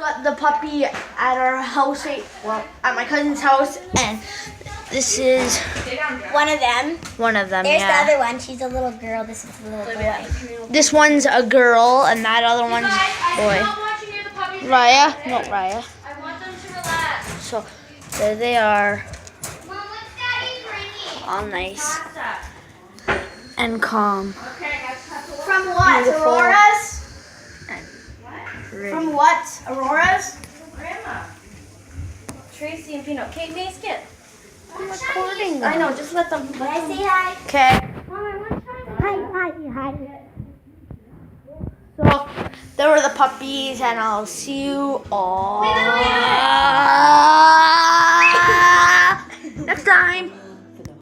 got the puppy at our house, at my cousin's house, and this is One of them. one of them. There's yeah. the other one. She's a little girl. This is the little boy. This one's a girl, and that other one's boy. Raya? No, Raya. I want them to relax. So, there they are. Mom, what's Daddy bringing? All nice Pasta. and calm. Okay, guys, have to work. From what? Beautiful. Aurora's? Pretty. From what? Aurora's? Grandma. Tracy and Pino. Kate Maskett. I'm recording I them. know, just let them. Can I say hi? Okay. Mom, I want to Hi. So, there were the puppies, and I'll see you all. Wait.